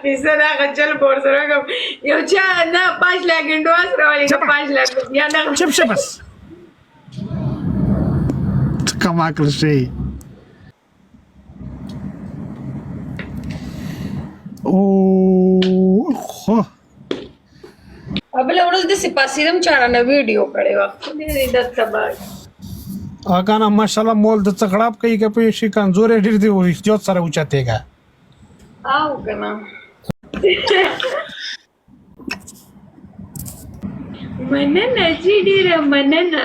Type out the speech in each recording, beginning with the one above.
قصه دا غچل پور سره کوم یو چا نه 5 لک انډواس راولي 5 لک یا نه چپ شه بس کما کړ شي او خو ابل ورځ د سپاسیرم چارانه ویډیو کړي وخت دې د تبا اګانا ماشاءالله مول د څخړاب کوي کې په شي کمزورې ډېر دی او احتیاط سره اوچاتېګا او کنه مننه جی ډیر مننه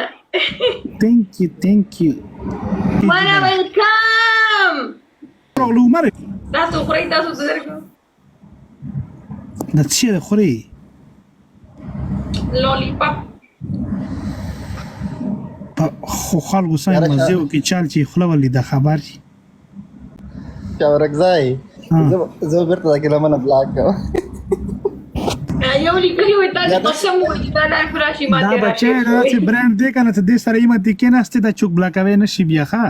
ثانک یو وانا ویلکم پرولو مره تاسو خوري تاسو درکو د څه خوري لولیپاپ خو خلکو ساين مزه او کې چال چې خلول د خبر چاورکزای زه بیرته دا کلمه نه بلاک کوم یو لیکلی وي تاسو قسم وایي دا لای فراشي ماته دا بچی دا چې برانډ دی کنه ته دې سره یې مت کې نهسته د چوک بلاکوي نشي بیا ښا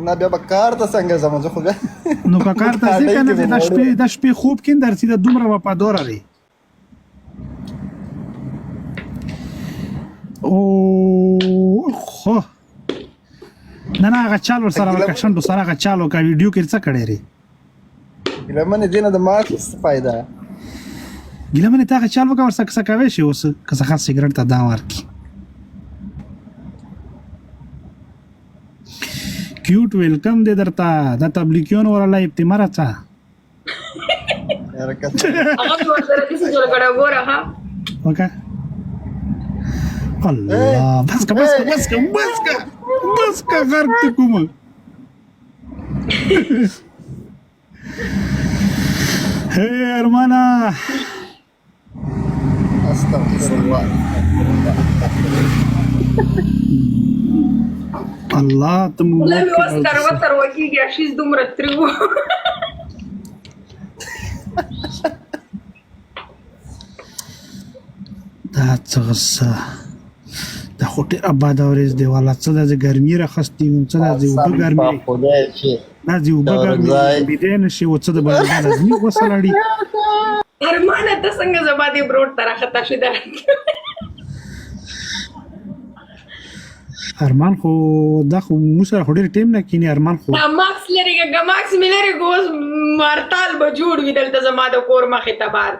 نه بیا به کار ته څنګه زما زه خو بیا نو په کار ته ځې کنه د شپې خوب کې درسي د دومره وفادار لري او خو نه هغه چالو سره وکښندو سره هغه چالو کا ویډیو کې څه کړی ری ګلمنه دینه د مارک څه فائدہ ګلمنه تا هغه چالو کا ورسره څه کوي شي اوس که څه خاص سیګریټ ته دا ورکی کیوټ ویلکم دې درته د تبلیغیون ورله ابتمار اچا هغه هغه سره دې څه جوړ کړه ګوره ها اوکے الله بس کا غرق کوم hey hermana استغفرالله الله تم لا وستر وکیږي شیز دومره تریو دا څنګه دا هټه آباد اورز دی والا څه د ګرمي راخستي څه د وګ ګرمي خدای شي دا دی وګ ګرمي بيدین شي او څه د باندې لازمي وسلړي ارمانه ته څنګه زبادي بروټ تر خطا شي دا ارمان خو دا خو موسر هډر ټیم نه کینی ارمان خو ماکس لريګه ماکس ملري ګوز مارتال به جوړ ویدل د زما د کور مخه تبار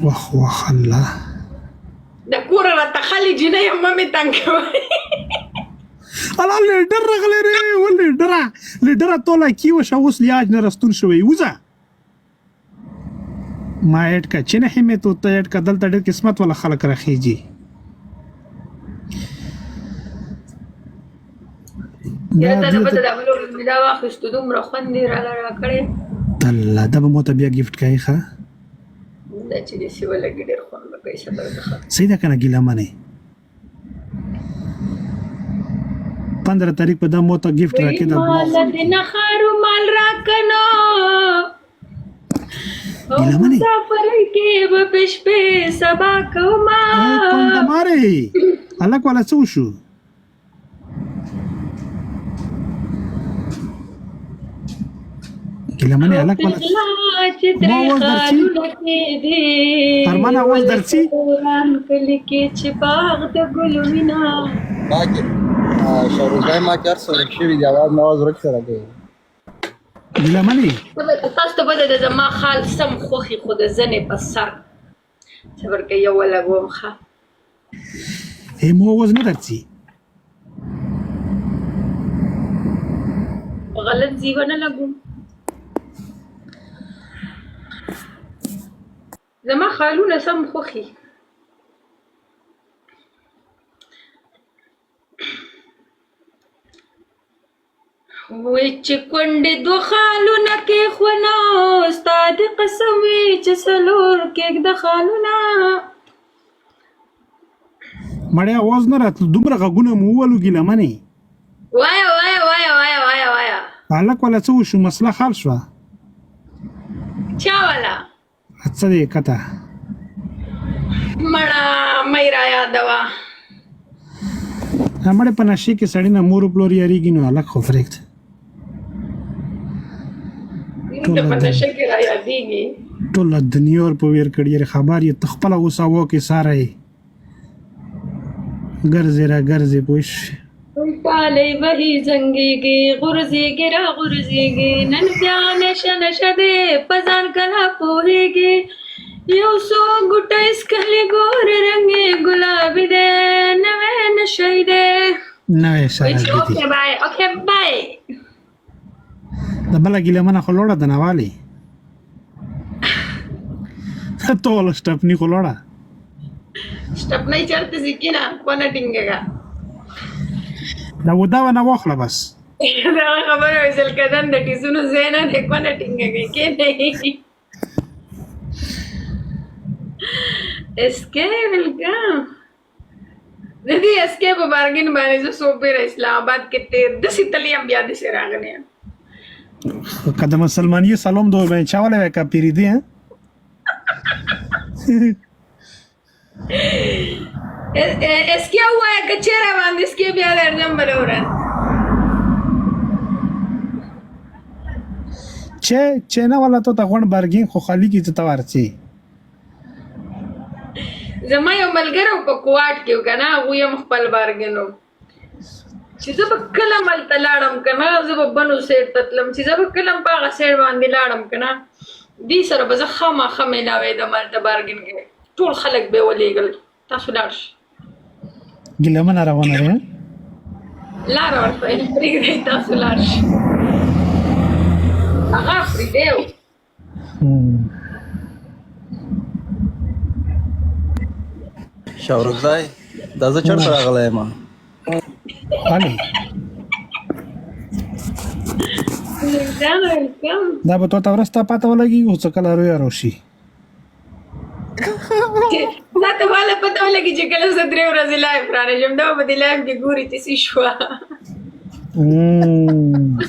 واه الله د کور را تخلي جنې ممه تنګوي الله لیډر رغله ری ولې لیډر تولا کیو شاوس لیاج نه رستون شوی وزه ما اټ کا چنه همه تو ته اټ کا دلته ډېر قسمت ولا خلق راخیږي یا ته په دغه ولور دا واخستو دومره خوندې را کړې الله دا به مو ته بیا گیفت کوي ښا دا چې دې سی ولګي ډېر خوند کوي صبر ده صحیح ده کنه ګیله منه 15 تاریخ په دمو ته گیفت راکې دا مال دې نه خارو مال راکنو ګیله منه سفر کې به پښپې سبا کوما کوم دماره الله کوله څه وشو ګیله منه الله کوله ما وځ درچی ارمان आवाज درچی قرآن کلی کې چې باغ د ګلو مینا باقي شاروخای ما کار سره شوی دی आवाज نواز ورک سره کوي ګیله منه تاسو ته بده د زما خال سم خوخي خود زنه په سر صبر کې یو لګوم ښه مو आवाज نه درچی غلط ځیونه لګوم زما خالونه سم خوخي وې چې کونډې دو خالونه کې خونه استاد قسم وي چې سلور کې د خالونه مړې आवाज نه راتل دومره غږونه مو ولو ګیله منه وایا الله کوله څه وشو مسله حل شو چا والا څه دې کته مړه مې را یادوا همړې په نشي کې سړی نه مور پلور یریږي نو الله خو فرېکت د پنشه کې را یادېږي ټول دنیا ور په ویر کړي خبر یې تخپل غوساوو کې ساره ګرځي را ګرځي پوش کالی وحی زنګېږي غورځېږي را غورځېږي نن بیا نشه نشه دی په ځان کله پوهېږي یو څو ګوټه اسکلې ګور رنګې ګلابي دی نوی نشی دی نوی سره دي اوکې بای اوکې بای د بله ګیلمنه خو لوړه ده نوالي ټوله سټپني خو لوړه شټپنۍ چېرته ځي کېنه کونه ټینګېږه دا ودا ونه واخله بس دا خبره وایي زلکدن د ټیسونو ځای نه دی کونه ټینګېږي کېنئ اسکے ویلکم د دې اسکے په بارګین باندې زه څو پېره اسلام آباد کې تېر داسې تللی یم بیا داسې راغلی یم که د مسلمانۍ سلام دوی باندې چاولی وی که پیرېدې اسکے ووایه که چېرې باندې اسکے بیا درځم بله ورځ چې نه والا تو ته غونډ بارګین خو خالي کې ته ورڅې زما یو ملګری په کوواټ کې و که نه هغوی هم خپل بارګین و چې زه به کله ملته لاړم که نه زه به بنو سیډ ته تلم چې زه به کله هم په هغه سیډ باندې لاړم که نه دې سره به زه خامخا میلاوېدم هلته بارګین کې ټول خلک به یې ولېږل تاسو لاړ شئ ګیلمنه روانه دی لاره ورته پرېږدئ تاسو لاړ شئ هغه پرېږدی و شاورخ ځای دا زه چېرته راغلی یم هلې دا به تو ته ورسته پته ولګي او څه کله رویه راشي دا ته والا پته ولګي چې کله زه 3 ورځې لایف رانیږم دا به دې لایف کې ګوري چې څه شوه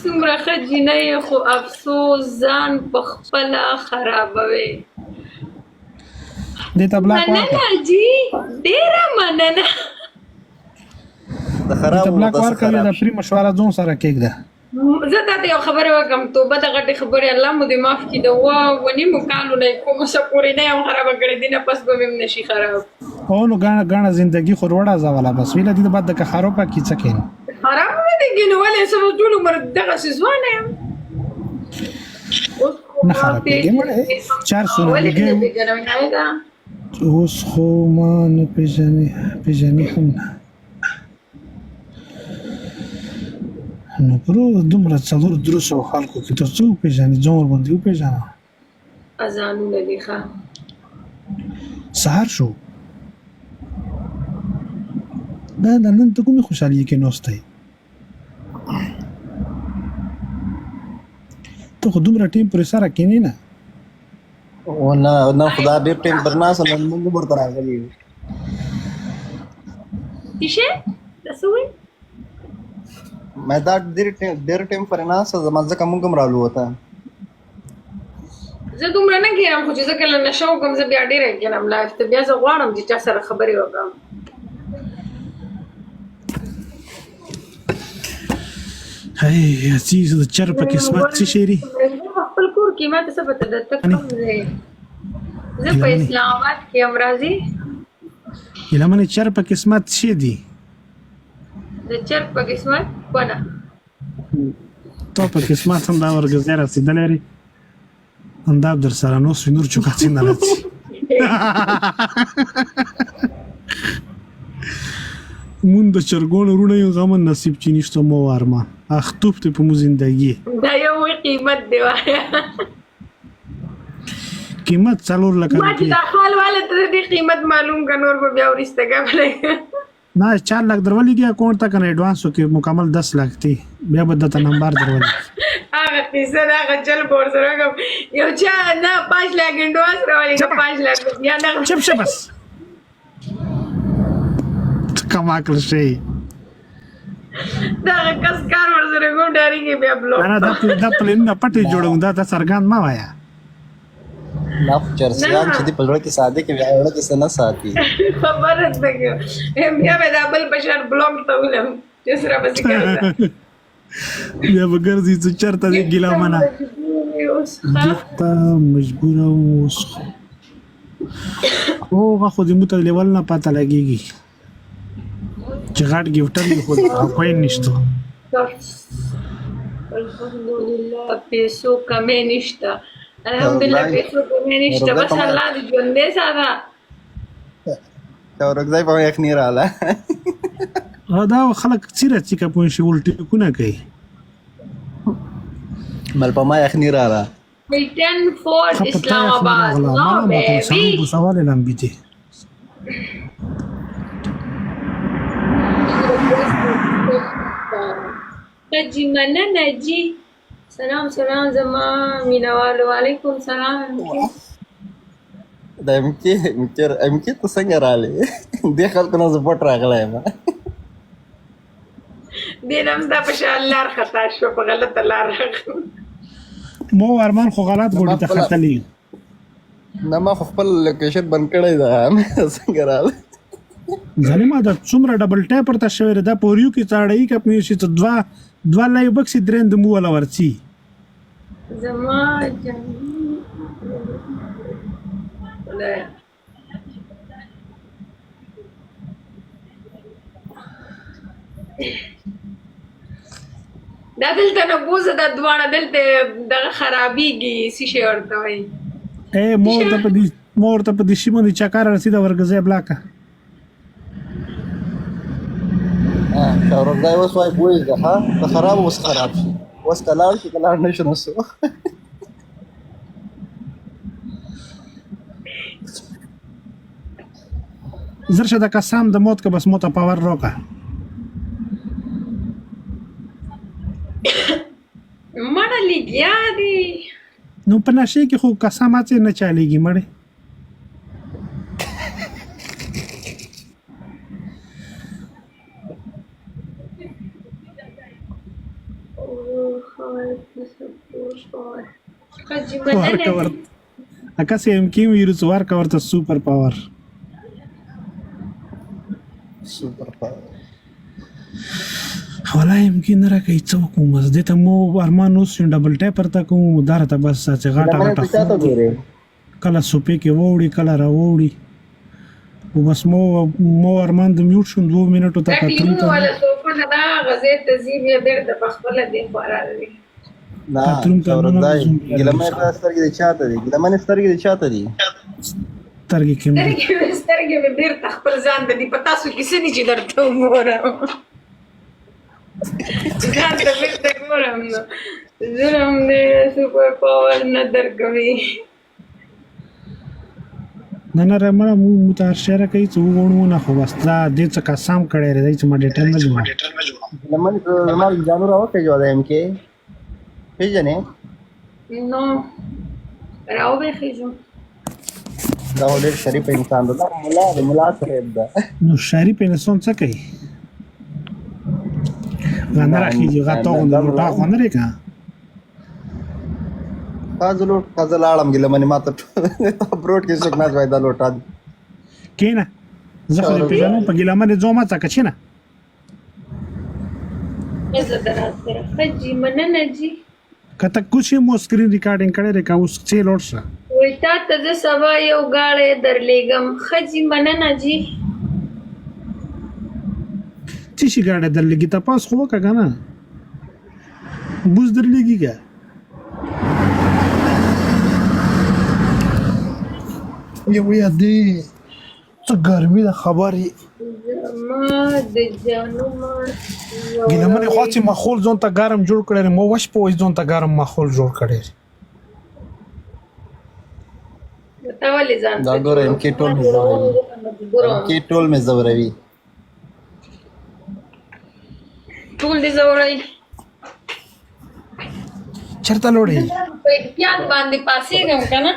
څومره ښه جینۍ خو افسوس ځان په خپله خرابوي دې ته بلاک ورکړه مننه جي ډېره مننه د خرابو بلاک ورکړه دا فری مشوره ځون سره کېږده زه تا ته یو خبره وکړم توبه د غټې خبرې الله مو دې معاف کړي د اوه نیمو کالو نه یې کومه څه پورې نه یم خرابه کړې دي نه پس به مې هم نشي خراب او نو ګاڼه زندگی خو وړه ځوله بس ویله دې بعد د که خرابه کې څه کېنو خراب مې دي کېنو ولې زه به ټول عمر دغسې ځوانه یم نه خرابېږي مړې 400 ولې لګي نه پېژنم نایده اوس خو ما نه پېژنې هم نه نو پرو دومره 400 خلکو کې ته څه وپېژنې ځان ورباندې وپېژنه اذانونه دي ښه سهار شو دا نن ته کومې خوشحالي کې نوستی ته خو دومره ټیم پرې سره کېنې نه نه خدا ډېر ټیم پر ناست نن موږ ورته راغلي یو څه شی دا څه وایي مې دا ډېر ټیم پر ناست زما ځکه موږ هم رالو وته زه دومره نه کېنم خو چې زه کله نشه وکړم زه بیا ډېره کېنم لایف ته بیا زه غواړم چې چا سره خبرې وکړم هی عزیز د چرپه قسمت څه شېري خپل کور کې ما ته څه پته ده ته کوم ځای زه په اسلام آباد کې یم راځي لمنې چرپه قسمت څه دي د چرپ په قسمت کونه تو په قسمت هم دا ورګزې رسېدلی لري همدا در سره نو سوی نور چوکاتې نه راځي مون د چرګونو رونه یو غمن نصیب چې نشته مو ارمان اختوب ته په مو زندگی دا یو قیمت دی وایا قیمت 4 لکه ما چې دا خال والا ته دې قیمت معلوم کا نور به بیا ورسته غوړې نه 4 لک درولې دی اکاونټ ته کنه ایڈوانس کې مکمل 10 لک دی بیا به د نمبر درولې هغه پیسه دا غچل پور سره کوم یو چا نه 5 لک انډواس راولې 5 لک یا نه چپ شه بس کما کړ شي دا کس کار ور سره کوم ډاری کې بیا بلوک نه دا پلین نه پټي جوړوم دا سرګان ما وایا نه چرسیان چې دی په لړ کې ساده کې بیا وړه کې سنا ساتي خبره ده کې بیا به دا بل بشر بلوک ته ولم چې سره بس کېږي بیا وګرځي چې چرته دی ګیلا منا اوس دته مجبور اوس او خو دې مت لیول نه پته لګيږي چې غاټ ګیفټر دی خو کوئی نشته الحمدلله پیسو کمې نشته الحمدلله پیسو کمې نشته بس الله دې ژوندې ساته چورګزای په یخ نه رااله دا خلک چیرې چې کوم شی ولټي کو نه کوي بل په ما یخ نه رااله Milton Ford Islamabad no baby سوال لمبي دي نجي مننا نجي سلام زمان مینوالو وعلیکم سلام دا امکی ته څنګه رااله دې خلکو نه زپټ راغلی ما دینم دا په شان لار خطا شو په غلطه لار راغلم مو ارمان خو غلط ګوډی ته خطلې نه ما خپل لوکیشن بند کړی دا څنګه رااله ظالما دا څومره ډبل ټاپ ورته شوی دا پوریو کې چاړی کپنی شي ته دوا لای بکس درند مو ولا ورچی زما جان دا دلته نه بوزه دا دوانه دلته دغه خرابېږي څه شی ورته وایي مور ته په دې شي باندې چکر رسیده ورګزې بلاکه چورګزای اوس وای بوی ده ها ته خراب اوس خراب شي اوس کلاړ شي کلاړ نشو نسو زرشه د قسم د موت که بس موته پاور روکا مړه لګیا دي نو په نشه کې خو قسمات نه چاليږي مړه اکا سیم کې ویروس ورکا ورته سپر پاور ولا يمكن راکې څوک مزه ته مو ارمان اوس ډبل ټاپر تا کوم دارته بس چې غاټه کله سوپې کې ووري کله را ووري او بس مو ارمان د میوټ شون 2 منټو ته تقریبا ولا سوپه دا غزه تزیب یې بیرته پخپل دی خورالوي نه چورګزای ګلمه سترګې د چاته دي ګلمه سترګې د چاته دي سترګې کې مې بیرته خپل ځان د دې پتا سو کیسه دي چې درته وګورم ځان ته بیرته ګورم نو زرم دې سپر پاور نه درکوي نه رمړه مو متاشره کوي چې وګورو نه خو بس دا دې څه قسم کړی دی چې ما ډیټیل نه جوړه ګلمه ما جانو راوته جو ده ام کې پیژنې نو راو به خېجو دا ډېر شریف انسان دی مولا صاحب دا نو شریف انسان څه کوي غنر اخیږي غاټو غوندې لوټا غوندې کا فازل عالم ګلمه ما ته بروډ کې څوک نه ځای دا لوټا کینا زه خو په ګلمه په ګلمه د زوما څه کچینه زه درته خجی مننه جی کته کوشي مو سکرین ریکارډینګ کړی ریکا اوس چې لوټ وای تا ته سبا یو غاړې درلېګم خجی مننه جی چې شي غاړه درلېږي تاسو خو وکړه نه بوز درلېږي کا یو دې څه ګرمي د خبرې ما د جانو ما ګلمه خو چې ماحول ځون ته ګرم جوړ کړی مو وښ په وځ ځون ته ګرم ماحول جوړ کړی تا ولې ځان دا ګور ام کې ټول مې زوروي ټول دې زورای چرته لوړې په احتیاط باندې پاسې غم کنه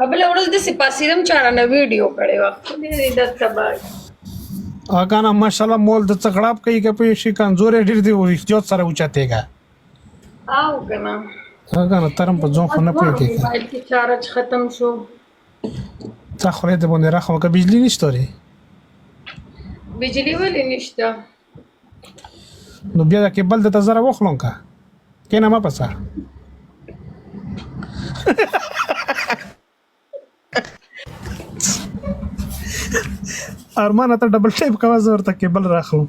ابل ورځ د سپاسیرم چاړه نه ویډیو کړي وخت دې د تبا اګانا ماشاءالله مول د څغړاب کوي که په شي کمزورې ډېر دی او احتیاط سره اوچاتېګا او کنه اګانا ترم په ځون خو نه پوي کې موبایل کې چارج ختم شو تا خو دې باندې راخو که بجلی نشته لري بجلی ولې نشته نو بیا د کېبل د تزره وخلون کا کینه ما پسا ارمان ته ډبل ټیپ کوه زه ورته کیبل راخلم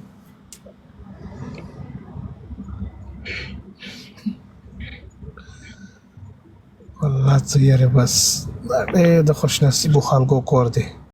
والله څه یاره بس دا ډېر د خوش نصیبو خلکو کور دی